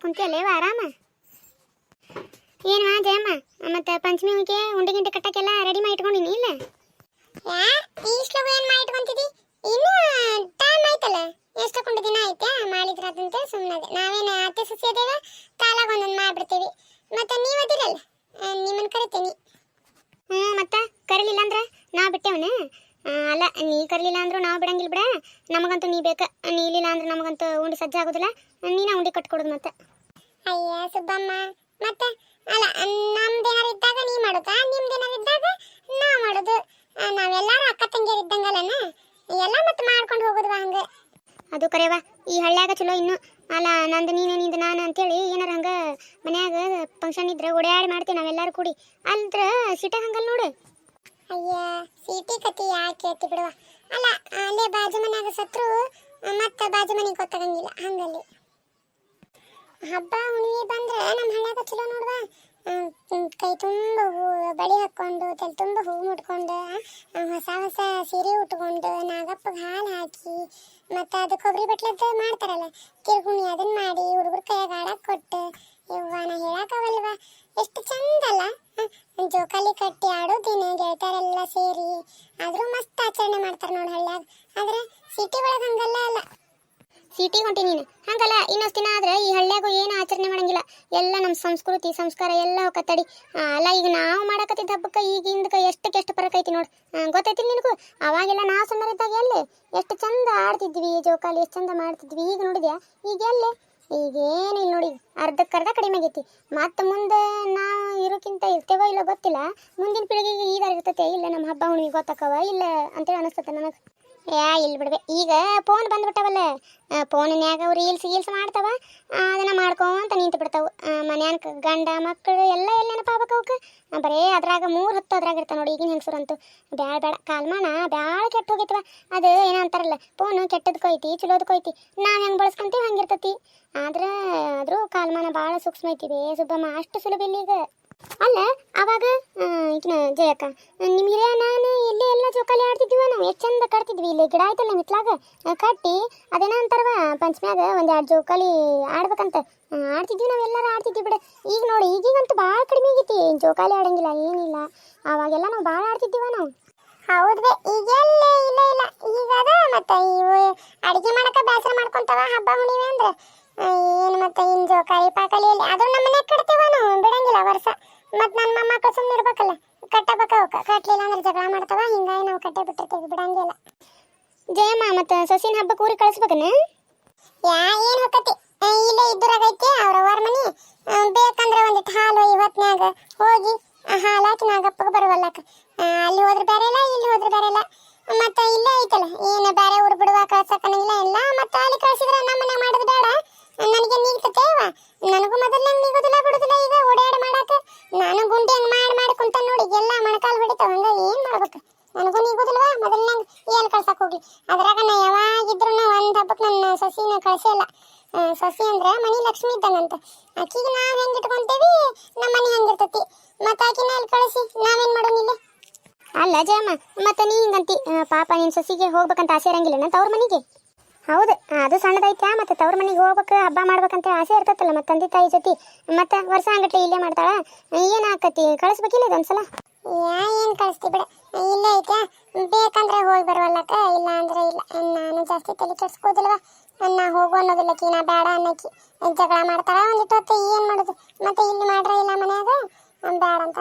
ಕುಂತಿಯಲ್ಲೇವ ಆರಾಮ? ಏನು ಜಯಮ್ಮ, ಮತ್ತೆ ಪಂಚಮಿಗೆ ಉಂಡೆ ಗಿಂಡೆ ಕಟ್ಟಕ್ಕೆಲ್ಲ ರೆಡಿ ಮಾಡಿ ಇಟ್ಕೊಂಡಿನಿ ಇಲ್ಲ? ಈಸ್ಲಗು ಏನು ಮಾಡಿ ಇಟ್ಕೊಂತಿದ್ದಿ? ಇನ್ನು ಟೈಮ್ ಆಯ್ತಲ್ಲ, ಎಷ್ಟಕ್ಕೊಂದು ದಿನ ಐತೆ ಮಾಡಿದ್ರಾದಂತೆ ಸುಮ್ಮನೆ. ನಾವೇನು ಅತ್ತೆ ಸಸಿ ಅದೇವ ಕಾಲಾಗ ಒಂದೊಂದು ಮಾಡ್ಬಿಡ್ತೀವಿ. ಮತ್ತೆ ನೀವು ಅದಿರಲ್ಲ, ನಿಮ್ಮನ್ನು ಕರಿತೀನಿ. ಮತ್ತೆ ಕರೀಲಿಲ್ಲ ಅಂದ್ರೆ ನಾವು ಬಿಟ್ಟೇವನ? ಅಲ್ಲ, ನೀ ಕರೀಲಿಲ್ಲ ಅಂದ್ರೂ ನಾವು ಬಿಡಂಗಿಲ್ಲ ಬಿಡ. ನಮಗಂತೂ ನೀ ಬೇಕ, ನೀ ಇಲ್ಲಿಲ್ಲ ಅಂದ್ರೆ ನಮಗಂತೂ ಉಂಡೆ ಸಜ್ಜ ಆಗೋದಿಲ್ಲ. ನೀನ ಉಂಡೆ ಕಟ್ಕೊಡೋದು ಮತ್ತೆ. ಅಯ್ಯ ಸುಬ್ಬಮ್ಮ, ಮತ್ತೆ ಅಲ್ಲ ನಮ್ದೇನಾರು ಇದ್ದಾಗ ನೀ ಮಾಡೋದಾ, ನಿಮ್ದೇನಾರು ಇದ್ದಾಗ ನಾ ಮಾಡೋದು. ನಾವೆಲ್ಲರೂ ಅಕ್ಕ ತಂಗಿಯರು ಇದ್ದಂಗಲ್ಲನ, ಎಲ್ಲ ಮತ್ತೆ ಮಾಡ್ಕೊಂಡು ಹೋಗೋದ್ವಾ ಹಂಗೆ. ಅದು ಕರೆವಾ, ಈ ಹಳ್ಳ್ಯಾಗ ಚಲೋ ಇನ್ನು. ಅಲ್ಲ ನಂದು ನೀನು ನಿಂದು ನಾನು ಅಂತೇಳಿ ಏನಾರ ಹಂಗೆ ಮನ್ಯಾಗ ಫಂಕ್ಷನ್ ಇದ್ರೆ ಓಡಾಡಿ ಮಾಡ್ತೀವಿ ನಾವೆಲ್ಲರೂ ಕೂಡಿ. ಅಲ್ದ್ರ ಸಿಟಿ ಹಂಗಲ್ಲ ನೋಡು. ಅಯ್ಯ ಸಿಟಿ ಕತಿ ಯಾಕೆ ಕೇಳ್ತಿ ಬಿಡುವ. ಅಲ್ಲ ಅಲ್ಲೇ ಬಾಜು ಮನ್ಯಾಗ ಸತ್ರು ಮತ್ತೆ ಬಾಜು ಮನೆಗೆ ಗೊತ್ತಾಗಂಗಿಲ್ಲ ಹಂಗಲ್ಲಿ. ಹಬ್ಬ ಹುಣ್ಣಿಮೆ ಬಂದ್ರೆ ನಮ್ಮ ಹಳ್ಳ್ಯಾಗ ಚಲೋ ನೋಡುವ. ಕೈ ತುಂಬ ಹೂ ಬಳಿ ಹಾಕ್ಕೊಂಡು ತಲೆ ತುಂಬ ಹೂ ಮುಟ್ಕೊಂಡು ಹೊಸ ಹೊಸ ಸೀರೆ ಉಟ್ಕೊಂಡು ನಾಗಪ್ಪಗೆ ಹಾಲು ಹಾಕಿ ಮತ್ತು ಅದು ಕೊಬ್ಬರಿ ಬಟ್ಲದ್ದು ಮಾಡ್ತಾರಲ್ಲ ಕಿರ್ಗುಣಿ, ಅದನ್ನ ಮಾಡಿ ಹುಡುಗರ ಕೈಯಾಗ ಆಡಕ್ಕೆ ಕೊಟ್ಟು ಇವ್ವ ನಾ ಹೇಳಕ್ಕಾಗಲ್ವ ಎಷ್ಟು ಚಂದ ಅಲ್ಲ. ಜೋಕಾಲಿ ಕಟ್ಟಿ ಆಡೋದಿನ ಗೆಳತಿಯರೆಲ್ಲ ಸೇರಿ ಆದರೂ ಮಸ್ತ್ ಆಚರಣೆ ಮಾಡ್ತಾರೆ ನೋಡಿ ಹಳ್ಳ್ಯಾಗ. ಆದರೆ ಸಿಟಿ ಒಳಗೆ ಹಂಗಲ್ಲ. ಅಲ್ಲ ಸಿಟಿ ಹೊಂಟಿ ನೀನು ಹಂಗಲ್ಲ. ಇನ್ನೊಂದು ದಿನ ಆದ್ರೆ ಈ ಹಳ್ಳ್ಯಾಗೂ ಏನು ಆಚರಣೆ ಮಾಡಂಗಿಲ್ಲ. ಎಲ್ಲ ನಮ್ಮ ಸಂಸ್ಕೃತಿ ಸಂಸ್ಕಾರ ಎಲ್ಲ ಹೋಗತ್ತಡಿ. ಅಲ್ಲ ಈಗ ನಾವು ಮಾಡಕತ್ತಿದ್ದ ಹಬ್ಬಕ್ಕೆ ಈಗಿಂದಕ್ಕೆ ಎಷ್ಟು ಫರಕ್ ಐತಿ ನೋಡಿ. ಗೊತ್ತೈತಿ ನಿನಗೂ? ಅವಾಗೆಲ್ಲ ನಾವು ಸಣ್ಣರಿದ್ದಾಗ ಎಲ್ಲಿ ಎಷ್ಟು ಚಂದ ಆಡ್ತಿದ್ವಿ ಜೋಕಾಲಿ, ಎಷ್ಟು ಚಂದ ಮಾಡ್ತಿದ್ವಿ. ಈಗ ನೋಡಿದ್ಯಾ? ಈಗ ಎಲ್ಲಿ? ಈಗೇನಿಲ್ಲ ನೋಡಿ, ಅರ್ಧಕ್ಕರ್ಧ ಕಡಿಮೆ ಆಗೈತಿ. ಮತ್ತೆ ಮುಂದೆ ನಾವು ಇರೋಕ್ಕಿಂತ ಇರ್ತೇವೋ ಇಲ್ಲ ಗೊತ್ತಿಲ್ಲ. ಮುಂದಿನ ಪೀಳಿಗೆಗೆ ಈಗ ಇರ್ತೈತೆ ಇಲ್ಲ ನಮ್ಮ ಹಬ್ಬ ಹುಣ್ಣಿಮೆ ಗೊತ್ತಾಕವ ಇಲ್ಲ ಅಂತೇಳಿ ಅನಿಸ್ತತೆ ನನಗೆ. ಇಲ್ಲಿ ಬಿಡ್ಬೆ, ಈಗ ಫೋನ್ ಬಂದ್ಬಿಟ್ಟವಲ್ಲ, ಫೋನ್ನ್ಯಾಗ ರೀಲ್ಸ್ ಮಾಡ್ತಾವ, ಅದನ್ನು ಮಾಡ್ಕೊಂತ ನಿಂತು ಬಿಡ್ತಾವೆ. ಮನ್ಯಾನ ಗಂಡ ಮಕ್ಕಳು ಎಲ್ಲ ಎಲ್ಲೇನಪ್ಪ ಆಗ್ಬೇಕು ಅವಕ್ಕೆ. ಬರೀ ಅದ್ರಾಗ 3 ಹೊತ್ತು ಅದ್ರಾಗ ಇರ್ತಾವೆ ನೋಡಿ ಈಗಿನ ಹೆಂಗಸರಂತೂ. ಬೇಡ ಕಾಲ್ಮಾನ ಬ್ಯಾಳ ಕೆಟ್ಟು ಹೋಗೈತವ. ಅದು ಏನೋ ಅಂತಾರಲ್ಲ, ಫೋನು ಕೆಟ್ಟದಕ್ಕೈತಿ ಚಲೋದಕ್ಕೈತಿ, ನಾವು ಹೆಂಗೆ ಬಳಸ್ಕೊಂತೀವಿ ಹಂಗಿರ್ತತಿ. ಆದರೂ ಕಾಲ್ಮಾನ ಭಾಳ ಸೂಕ್ಷ್ಮ ಐತಿವೆ ಸುಬ್ಬಮ್ಮ, ಅಷ್ಟು ಸುಲಭ ಇಲ್ಲ ಈಗ. ಅಲ್ಲ ಅವಾಗ ಈಗಿನ ಜಯಕ್ಕ ನಿಮ್ಮ ಹಿರಿಯ ನಾನು ಇಲ್ಲೇ ಎಲ್ಲ ಜೋಕಾಲಿ ಆಡ್ತಿದ್ವಿ. ನಾವು ಎಷ್ಟು ಚಂದ ಕಟ್ತಿದ್ವಿ. ಇಲ್ಲಿ ಗಿಡ ಆಯ್ತಲ್ಲ ಹಿತ್ಲಾಗ ಕಟ್ಟಿ ಅದೇನೋ ಅಂತಾರವ ಪಂಚಮ್ಯಾಗ 1-2 ಜೋಕಾಲಿ ಆಡ್ಬೇಕಂತ ಆಡ್ತಿದ್ವಿ. ನಾವೆಲ್ಲರೂ ಆಡ್ತಿದ್ವಿ ಬಿಡ. ಈಗ ನೋಡಿ ಈಗೀಗಂತೂ ಭಾಳ ಕಡಿಮೆ ಆಗೈತಿ, ಜೋಕಾಲಿ ಆಡಂಗಿಲ್ಲ ಏನಿಲ್ಲ. ಅವಾಗೆಲ್ಲ ನಾವು ಭಾಳ ಆಡ್ತಿದ್ದೀವ ನಾವು. ಹೌದು, ಈಗೆಲ್ಲ ಇಲ್ಲ ಈಗ ಅದ. ಮತ್ತೆ ಇವು ಅಡುಗೆ ಮಾಡಕ್ಕೆ ಬೇಸರ ಮಾಡ್ಕೊಂತಾವ ಹಬ್ಬ ಹುಣ್ಣಿಮೆ ಅಂದ್ರೆ. ಏನು ಮತ್ತೆ ಇನ್ನು ಜೋಕಾಲಿ ಪಾಕಾಲಿ ಎಲ್ಲಿ ಅದು ನಮ್ಮ ಮನೆಗೆ ಕಟ್ತೀವ ನಾವು, ಬಿಡಂಗಿಲ್ಲ ವರ್ಷ. ಮತ್ತು ನನ್ನ ಮೊಮ್ಮಕ್ಕಳು ಸುಮ್ಮನೆ ಇರ್ಬೇಕಲ್ಲ, ಕಟ್ಟಬೇಕು. ಕಟ್ಟಲಿಲ್ಲ ಅಂದ್ರೆ ಜಗಳ ಮಾಡ್ತಾವ. ಹಿಂಗಾಗಿ ನಾವು ಕಟ್ಟೆ ಬಿಟ್ಟಿರ್ತೀವಿ, ಬಿಡಂಗಿಲ್ಲ. ಜಯಮ್ಮ ಮತ್ತು ಸೊಸಿನ ಹಬ್ಬಕ್ಕೆ ಊರಿಗೆ ಕಳಿಸ್ಬೇಕನ? ಏನು ಹೋಗತಿ, ಇಲ್ಲೇ ಇದ್ದೂರಾಗೈತಿ ಅವ್ರವ್ರ ಮನೆ. ಬೇಕಂದ್ರೆ ಒಂದಿಟ್ಟು ಹಾಲು ಇವತ್ತಿನಾಗ ಹೋಗಿ ಹಾಲು ಹಾಕಿ ನಾಗಪ್ಪಗೆ ಬರುವಲ್ಲಕ್ಕ. ಅಲ್ಲಿ ಹೋದ್ರೆ ಬೇರೆ ಇಲ್ಲ, ಇಲ್ಲಿ ಹೋದ್ರೆ ಬೇರೆ ಇಲ್ಲ. ಮತ್ತು ಇಲ್ಲೇ ಐತಲ್ಲ, ಏನು ಬೇರೆ ಊರು ಬಿಡುವ ಕಳ್ಸಕ್ಕನಂಗಿಲ್ಲ ಇಲ್ಲ. ಮತ್ತು ಅಲ್ಲಿ ಕಳಿಸಿದ್ರೆ ನಮ್ಮ ಮನೆ ಮಾಡೋದು ಬೇಡ, ನನಗೆ ನೀಗ್ತತೇವ. ನನಗೂ ಮೊದಲನಾಗ ನೀಗೋದಿಲ್ಲ ಬಿಡೋದಿಲ್ಲ ಈಗ ಓಡಾಡಿ ಮಾಡಕ್ಕೆ. ನಾನು ಗುಂಡಿ ಹಂಗೆ ಮಾಡಿ ಕುಂತ ನೋಡಿ ಎಲ್ಲ ಮೊಣಕಾಲು ಹೊಡಿತಾವ. ಹಂಗಾಗಿ ಏನು ಮಾಡ್ಬೇಕು, ನನಗೂ ನೀಗೋದಿಲ್ವಾ ಮೊದಲನಾಗ ಏನು ಕಳ್ಸಕ್ಕೆ ಹೋಗ್ಲಿ. ಅದ್ರಾಗ ನಾ ಯಾವಾಗಿದ್ರು ಒಂದು ಹಬ್ಬಕ್ಕೆ ನನ್ನ ಸೊಸಿನ ಕಳಿಸಿಲ್ಲ. ಸೊಸಿ ಅಂದ್ರೆ ಮನಿ ಲಕ್ಷ್ಮಿ ಇದ್ದಂಗಂತ. ಆಕಿಗೆ ನಾವು ಹೆಂಗೆ ಇಟ್ಕೊಂತೇವಿ ನಮ್ಮ ಮನೆ ಹೆಂಗಿರ್ತತಿ. ಮತ್ತು ಆಕಿನ ಅಲ್ಲಿ ಕಳಿಸಿ ನಾವೇನು ಮಾಡೋನಿಲ್ಲ. ಅಲ್ಲ ಜಯಮ್ಮ, ಮತ್ತೆ ನೀ ಹಿಂಗಂತಿ ಪಾಪ ನಿಮ್ಮ ಸೊಸಿಗೆ ಹೋಗ್ಬೇಕಂತ ಆಸೆ ಇರಂಗಿಲ್ಲ ತವ್ರ ಮನೆಗೆ? ಹೌದು, ಅದು ಸಣ್ಣದೈತ್ಯಾ. ಮತ್ತು ತವ್ರ ಮನೆಗೆ ಹೋಗ್ಬೇಕು ಹಬ್ಬ ಮಾಡ್ಬೇಕಂತ ಆಸೆ ಇರ್ತತ್ತಲ್ಲ ಮತ್ತು ತಂದೆ ತಾಯಿ ಜೊತೆ. ಮತ್ತು ವರ್ಷ ಅಂಗಟ್ಲೆ ಇಲ್ಲೇ ಮಾಡ್ತಾಳ, ಏನು ಆಕತಿ ಕಳಿಸ್ಬೇಕಿಲ್ಲ ಇದೊಂದ್ಸಲ? ಏನು ಕಳಿಸ್ತಿ ಬಿಡ, ಇಲ್ಲೇ ಐತ್ಯಾ. ಬೇಕಂದ್ರೆ ಹೋಗಿ ಬರುವಲ್ಲಕ್ಕ, ಇಲ್ಲ ಅಂದ್ರೆ ಇಲ್ಲ. ನಾನು ಜಾಸ್ತಿ ತಲೆ ಕೆಡ್ಸ್ಕೋದಿಲ್ವ. ನಾ ಹೋಗು ಅನ್ನೋದಿಲ್ಲಕಿ, ನಾ ಬೇಡ ಅನ್ನೋಕಿ. ಜಗಳ ಮಾಡ್ತಾಳ ಒಂದಿಟ್ಟು ಹೊತ್ತು, ಏನು ಮಾಡೋದು. ಮತ್ತು ಇಲ್ಲಿ ಮಾಡ್ರೆ ಇಲ್ಲ ಮನ್ಯಾಗ ಬೇಡ ಅಂತ.